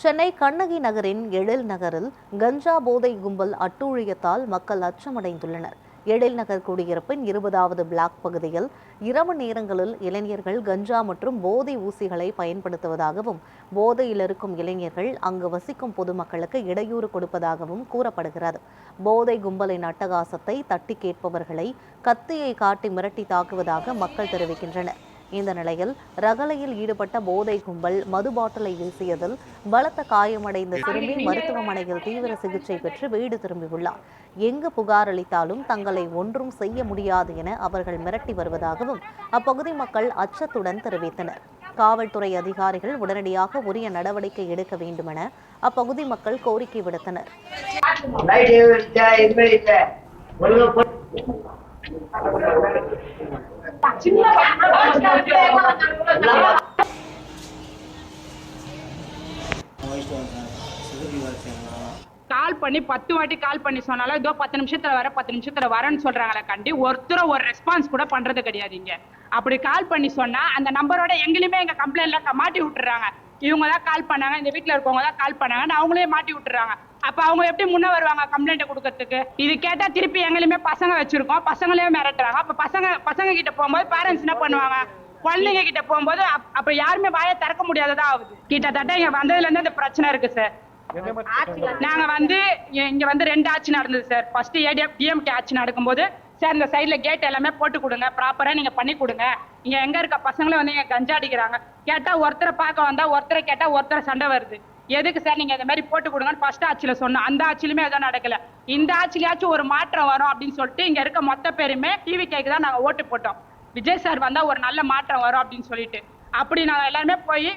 சென்னை கண்ணகி நகரின் எழில் நகரில் கஞ்சா போதை கும்பல் அட்டூழியத்தால் மக்கள் அச்சமடைந்துள்ளனர். எழில் நகர் குடியிருப்பின் 20வது பிளாக் பகுதியில் இரவு நேரங்களில் இளைஞர்கள் கஞ்சா மற்றும் போதை ஊசிகளை பயன்படுத்துவதாகவும், போதையில் இருக்கும் இளைஞர்கள் அங்கு வசிக்கும் பொதுமக்களுக்கு இடையூறு கொடுப்பதாகவும் கூறப்படுகிறது. போதை கும்பலின் அட்டகாசத்தை தட்டி கேட்பவர்களை கத்தியை காட்டி மிரட்டி தாக்குவதாக மக்கள் தெரிவிக்கின்றனர். இந்த நிலையில் ரகளையில் ஈடுபட்ட போதை கும்பல் மது பாட்டிலை வீசியதில் பலத்த காயமடைந்த சிறுமி மருத்துவமனையில் தீவிர சிகிச்சை பெற்று வீடு திரும்பியுள்ளார். எங்கு புகார் அளித்தாலும் தங்களை ஒன்றும் செய்ய முடியாது என அவர்கள் மிரட்டி வருவதாகவும் அப்பகுதி மக்கள் அச்சத்துடன் தெரிவித்தனர். காவல்துறை அதிகாரிகள் உடனடியாக உரிய நடவடிக்கை எடுக்க வேண்டும் என அப்பகுதி மக்கள் கோரிக்கை விடுத்தனர். கால் பண்ணி 10 வாட்டி கால் பண்ணி சொன்னாலும் இதோ 10 நிமிஷத்துல வரேன்னு சொல்றாங்களே கண்டி ஒருத்தர் ஒரு ரெஸ்பான்ஸ் கூட பண்றது கிடையாது. இங்க அப்படி கால் பண்ணி சொன்னா அந்த நம்பரோட எங்களையுமே எங்க கம்ப்ளைண்ட்ல மாட்டி விட்டுறாங்க. இவங்க தான் கால் பண்ணாங்க, இந்த வீட்டுல இருக்கவங்க தான் கால் பண்ணாங்கன்னு அவங்களே மாட்டி விட்டுறாங்க. அப்ப அவங்க எப்படி முன்ன வருவாங்க கம்ப்ளைண்ட் கொடுக்கறதுக்கு? இது கேட்டா திருப்பி எங்களையுமே பசங்க வச்சிருக்கோம், பசங்களே மிரட்டுறாங்க. அப்ப பசங்க கிட்ட போகும்போது பேரண்ட்ஸ் என்ன பண்ணுவாங்க? குழந்தைங்க கிட்ட போகும்போது அப்ப யாருமே வாயை திறக்க முடியாததா ஆகுது. கிட்டத்தட்ட இங்க வந்ததுல இருந்து இந்த பிரச்சனை இருக்கு சார். நாங்க இங்க 2 ஆட்சி நடந்தது சார். ஃபர்ஸ்ட் டிஎம்கே ஆட்சி நடக்கும்போது சார் இந்த சைட்ல கேட் எல்லாமே போட்டு கொடுங்க, ப்ராப்பரா நீங்க பண்ணி கொடுங்க. இங்க எங்க இருக்க பசங்களும் இங்க கஞ்சா அடிக்கிறாங்க. கேட்டா ஒருத்தரை பார்க்க வந்தா ஒருத்தரை கேட்டா ஒருத்தரை சண்டை வருது. எதுக்கு சார் நீங்க இந்த மாதிரி போட்டு கொடுங்கன்னு ஃபர்ஸ்ட் ஆட்சியில சொன்னோம். அந்த ஆட்சியிலுமே எதுவும் நடக்கல. இந்த ஆட்சியிலாச்சும் ஒரு மாற்றம் வரும் அப்படின்னு சொல்லிட்டு இங்க இருக்க மொத்த பேருமே டிவிகேக்கு தான் நாங்க ஓட்டு போட்டோம். விஜய் சார் வந்தா ஒரு நல்ல மாற்றம் வரும் அப்படின்னு சொல்லிட்டு அப்படி நாங்க எல்லாருமே போய்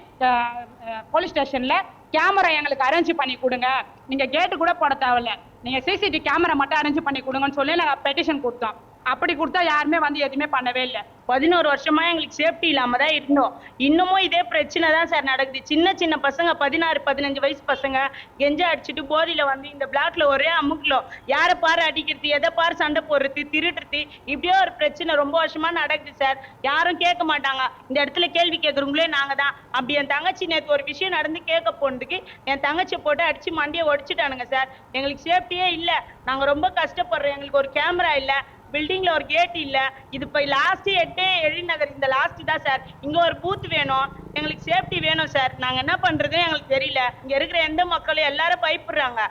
போலீஸ் ஸ்டேஷன்ல கேமரா எங்களுக்கு அரேஞ்ச் பண்ணி கொடுங்க, நீங்க கேட்டு கூட போட தேவையில்ல, நீங்க சிசிடிவி கேமரா மட்டும் அரேஞ்ச் பண்ணி கொடுங்கன்னு சொல்லி நாங்க பெட்டிஷன் கொடுத்தோம். அப்படி கொடுத்தா யாருமே எதுவுமே பண்ணவே இல்லை. 11 வருஷமா எங்களுக்கு சேஃப்டி இல்லாம தான் இருந்தோம். இன்னமும் இதே பிரச்சனை தான் சார் நடக்குது. சின்ன பசங்க 16-15 வயசு பசங்க கெஞ்சா அடிச்சுட்டு போதையில இந்த பிளாக்ல ஒரே அமுக்கலம், யாரை பாரு அடிக்கிறது, எதை பாரு சண்டை போடுறது, திருடுறது, இப்படியே ஒரு பிரச்சனை ரொம்ப வருஷமா நடக்குது சார். யாரும் கேட்க மாட்டாங்க. இந்த இடத்துல கேள்வி கேட்கறவங்களே நாங்க தான். அப்படி என் தங்கச்சி நேற்று ஒரு விஷயம் நடந்து கேட்க போனதுக்கு என் தங்கச்சியை போட்டு அடிச்சு மண்டியை ஒடிச்சுட்டானுங்க சார். எங்களுக்கு சேஃப்டியே இல்லை, நாங்க ரொம்ப கஷ்டப்படுறோம். எங்களுக்கு ஒரு கேமரா இல்லை, பில்டிங்ல ஒரு கேட் இல்ல. இது இப்ப லாஸ்ட் 8 எழில் நகர் இந்த லாஸ்ட் தான் சார். இங்க ஒரு பூத் வேணும், எங்களுக்கு சேஃப்டி வேணும் சார். நாங்க என்ன பண்றதுன்னு எங்களுக்கு தெரியல. இங்க இருக்கிற எந்த மக்களும் எல்லாரும் பயப்படுறாங்க.